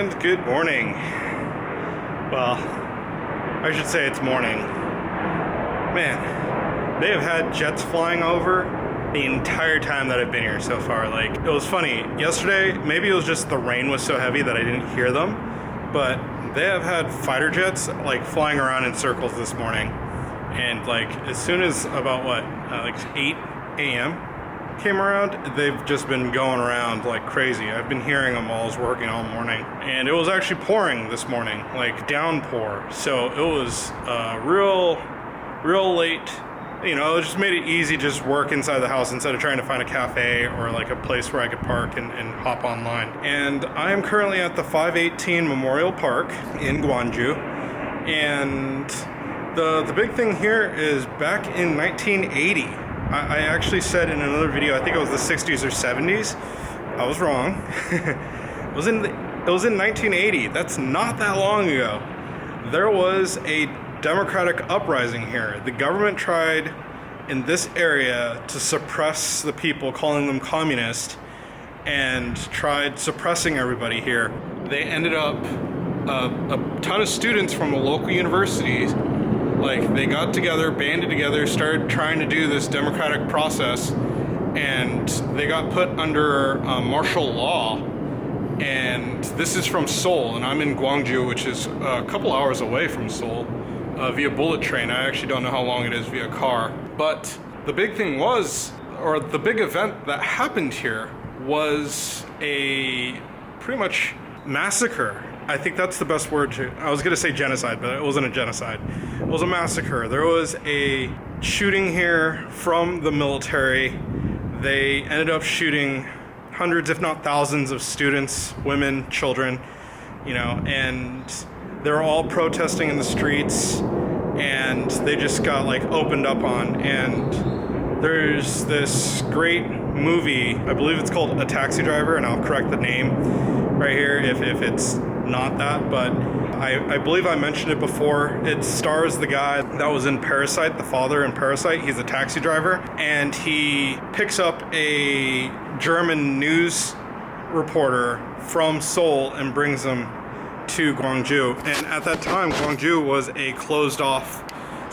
And good morning. Well, I should say it's morning. Man, they have had jets flying over the entire time that I've been here so far. Like, it was funny. Yesterday, maybe it was just the rain was so heavy that I didn't hear them, but they have had fighter jets like flying around in circles this morning. And like, as soon as about like 8 a.m. came around, they've just been going around like crazy. I've been hearing them while I was working all morning. And it was actually pouring this morning, like downpour. So it was real late. You know, it just made it easy to just work inside the house instead of trying to find a cafe or like a place where I could park and hop online. And I am currently at the 518 Memorial Park in Gwangju. And the big thing here is back in 1980, I actually said in another video, I think it was the 60s or 70s. I was wrong. It was in 1980. That's not that long ago. There was a democratic uprising here. The government tried in this area to suppress the people, calling them communist, and tried suppressing everybody here. They ended up, a ton of students from the local universities, like, they got together, banded together, started trying to do this democratic process, and they got put under martial law. And this is from Seoul, and I'm in Gwangju, which is a couple hours away from Seoul, via bullet train. I actually don't know how long it is via car. But the big thing was, or the big event that happened here was a pretty much massacre. I think that's the best word to, I was gonna say genocide, but it wasn't a genocide. It was a massacre. There was a shooting here from the military. They ended up shooting hundreds, if not thousands, of students, women, children, you know, and they're all protesting in the streets, and they just got like opened up on. And there's this great movie, I believe it's called A Taxi Driver, and I'll correct the name right here if it's not that, but I believe I mentioned it before. It stars the guy that was in Parasite, the father in Parasite. He's a taxi driver, and he picks up a German news reporter from Seoul and brings him to Gwangju. And at that time, Gwangju was a closed off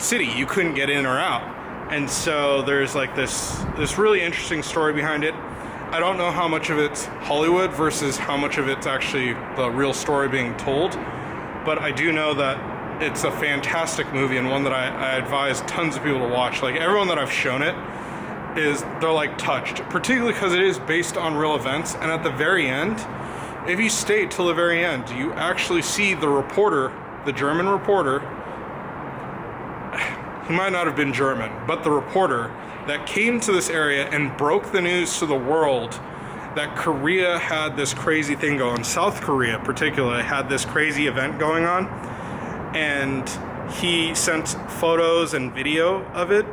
city. You couldn't get in or out. And so there's like this really interesting story behind it. I don't know how much of it's Hollywood versus how much of it's actually the real story being told, but I do know that it's a fantastic movie and one that I advise tons of people to watch. Like, everyone that I've shown it they're like touched, particularly because it is based on real events. And at the very end, if you stay till the very end, you actually see the reporter, the German reporter. He might not have been German, but the reporter that came to this area and broke the news to the world that Korea had this crazy thing going. South Korea particularly had this crazy event going on, and he sent photos and video of it.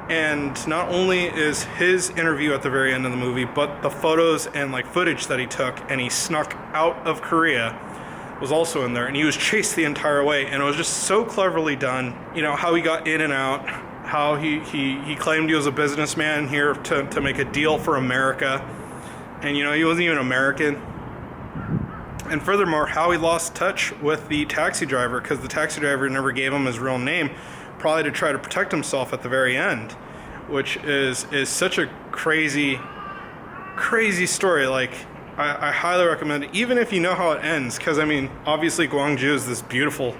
And not only is his interview at the very end of the movie, but the photos and like footage that he took and he snuck out of Korea was also in there, and he was chased the entire way. And it was just so cleverly done, you know, how he got in and out, how he claimed he was a businessman here to make a deal for America, and you know, he wasn't even American. And furthermore, how he lost touch with the taxi driver, because the taxi driver never gave him his real name, probably to try to protect himself at the very end, which is such a crazy story. Like, I highly recommend it, even if you know how it ends, because I mean, obviously Gwangju is this beautiful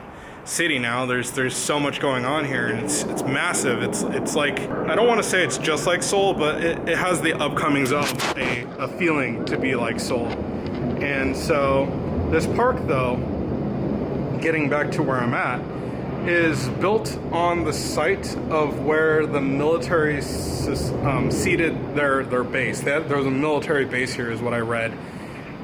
city now. There's so much going on here, and it's massive. It's like, I don't want to say it's just like Seoul, but it has the upcomings of a feeling to be like Seoul. And so this park, though, getting back to where I'm at, is built on the site of where the military seated their base. There was a military base here, is what I read,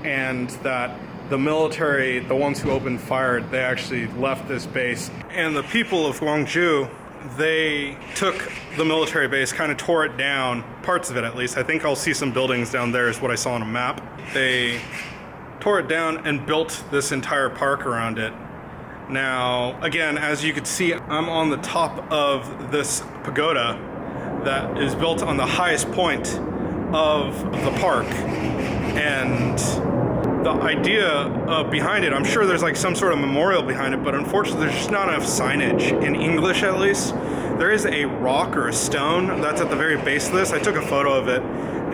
and that the military, the ones who opened fire, they actually left this base. And the people of Gwangju, they took the military base, kind of tore it down, parts of it at least. I think I'll see some buildings down there is what I saw on a map. They tore it down and built this entire park around it. Now, again, as you can see, I'm on the top of this pagoda that is built on the highest point of the park. And the idea behind it, I'm sure there's like some sort of memorial behind it, but unfortunately there's just not enough signage, in English at least. There is a rock or a stone that's at the very base of this. I took a photo of it,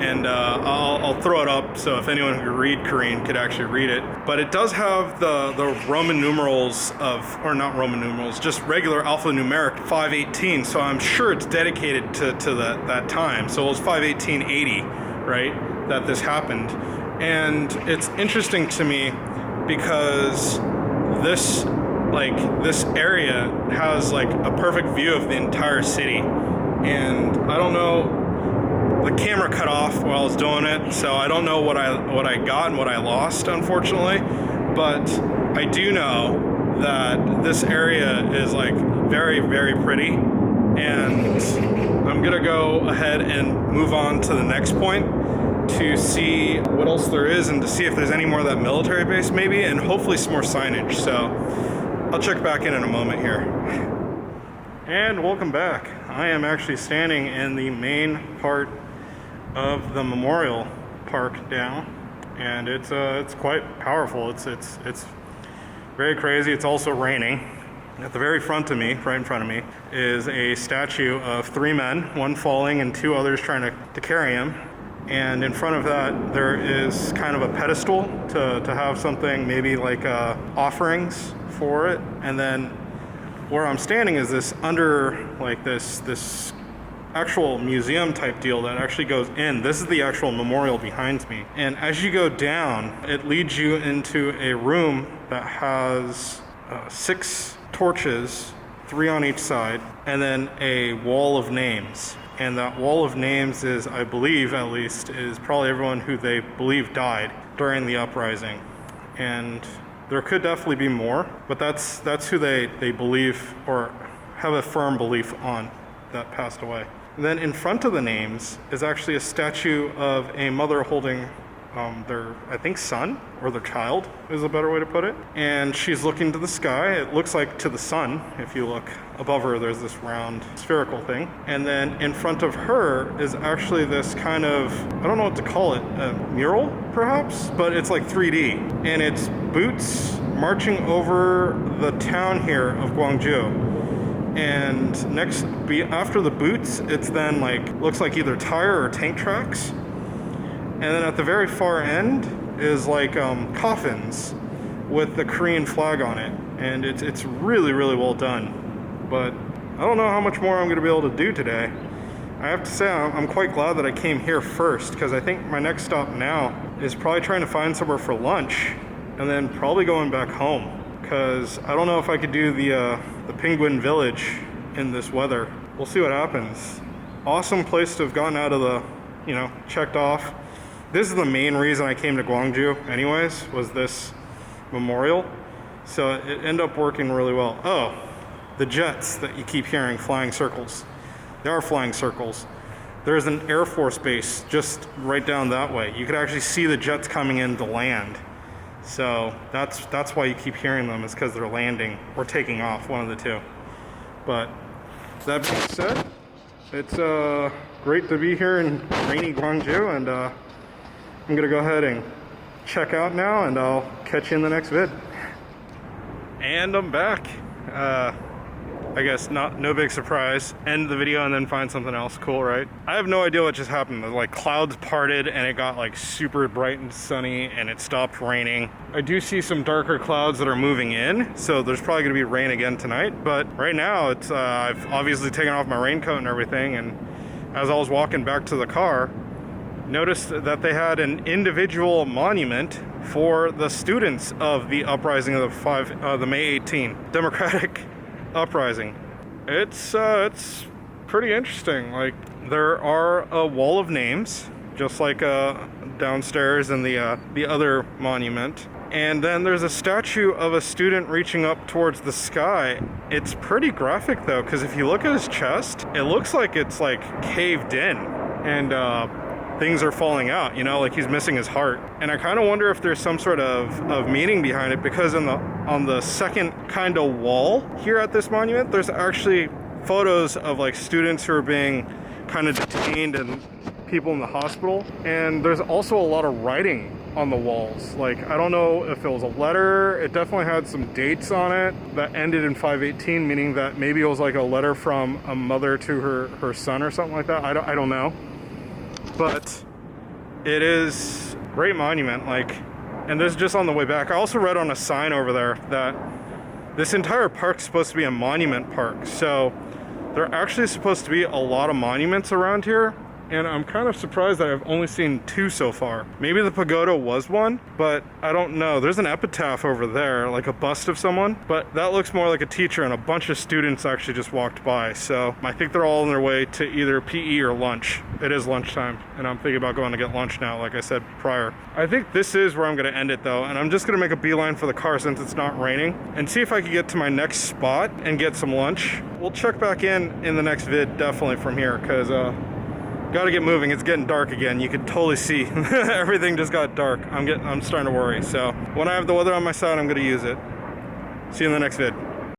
and I'll throw it up so if anyone who read Korean could actually read it. But it does have the Roman numerals or not Roman numerals, just regular alphanumeric 518. So I'm sure it's dedicated to that time. So it was 51880, right, that this happened. And it's interesting to me because this area has like a perfect view of the entire city. And I don't know, the camera cut off while I was doing it, so I don't know what I got and what I lost, unfortunately. But I do know that this area is like very, very pretty, and I'm gonna go ahead and move on to the next point to see what else there is and to see if there's any more of that military base maybe, and hopefully some more signage. So I'll check back in a moment here. And welcome back. I am actually standing in the main part of the memorial park now, and it's quite powerful. It's very crazy. It's also raining. At the very front of me, right in front of me, is a statue of 3 men, one falling and 2 others trying to carry him. And in front of that, there is kind of a pedestal to have something, maybe like offerings for it. And then where I'm standing is this under like this actual museum type deal that actually goes in. This is the actual memorial behind me. And as you go down, it leads you into a room that has 6 torches, 3 on each side, and then a wall of names. And that wall of names is, I believe at least, is probably everyone who they believe died during the uprising. And there could definitely be more, but that's who they believe or have a firm belief on that passed away. And then in front of the names is actually a statue of a mother holding their, I think, son or their child is a better way to put it. And she's looking to the sky. It looks like to the sun. If you look above her, there's this round spherical thing. And then in front of her is actually this kind of, I don't know what to call it, a mural perhaps, but it's like 3D. And it's boots marching over the town here of Gwangju. And after the boots, it's then like, looks like either tire or tank tracks. And then at the very far end is like coffins with the Korean flag on it. And it's really, really well done. But I don't know how much more I'm gonna be able to do today. I have to say I'm quite glad that I came here first, because I think my next stop now is probably trying to find somewhere for lunch and then probably going back home. Because I don't know if I could do the Penguin Village in this weather. We'll see what happens. Awesome place to have gotten out of the, checked off. This is the main reason I came to Gwangju anyways, was this memorial. So it ended up working really well. Oh, the jets that you keep hearing flying circles. They are flying circles. There's an Air Force base just right down that way. You could actually see the jets coming in to land. So that's why you keep hearing them, is because they're landing or taking off, one of the two. But that being said, it's great to be here in rainy Gwangju, and I'm gonna go ahead and check out now, and I'll catch you in the next vid. And I'm back. I guess no big surprise. End the video and then find something else cool, right? I have no idea what just happened. The clouds parted and it got like super bright and sunny and it stopped raining. I do see some darker clouds that are moving in, so there's probably gonna be rain again tonight. But right now it's I've obviously taken off my raincoat and everything, and as I was walking back to the car, noticed that they had an individual monument for the students of the uprising of the May 18 Democratic uprising. It's pretty interesting. Like, there are a wall of names, just like downstairs in the other monument, and then there's a statue of a student reaching up towards the sky. It's pretty graphic though, because if you look at his chest, it looks like it's like caved in, and things are falling out, like he's missing his heart. And I kind of wonder if there's some sort of meaning behind it, because on the second kind of wall here at this monument, there's actually photos of like students who are being kind of detained and people in the hospital. And there's also a lot of writing on the walls. Like, I don't know if it was a letter. It definitely had some dates on it that ended in 518, meaning that maybe it was like a letter from a mother to her son or something like that. I don't know. But it is a great monument. Like, and this is just on the way back. I also read on a sign over there that this entire park's supposed to be a monument park. So there are actually supposed to be a lot of monuments around here, and I'm kind of surprised that I've only seen 2 so far. Maybe the pagoda was one, but I don't know. There's an epitaph over there, like a bust of someone, but that looks more like a teacher, and a bunch of students actually just walked by. So I think they're all on their way to either PE or lunch. It is lunchtime, and I'm thinking about going to get lunch now, like I said prior. I think this is where I'm gonna end it though, and I'm just gonna make a beeline for the car since it's not raining, and see if I can get to my next spot and get some lunch. We'll check back in the next vid, definitely from here, because gotta get moving. It's getting dark again. You can totally see everything just got dark. I'm starting to worry. So when I have the weather on my side, I'm gonna use it. See you in the next vid.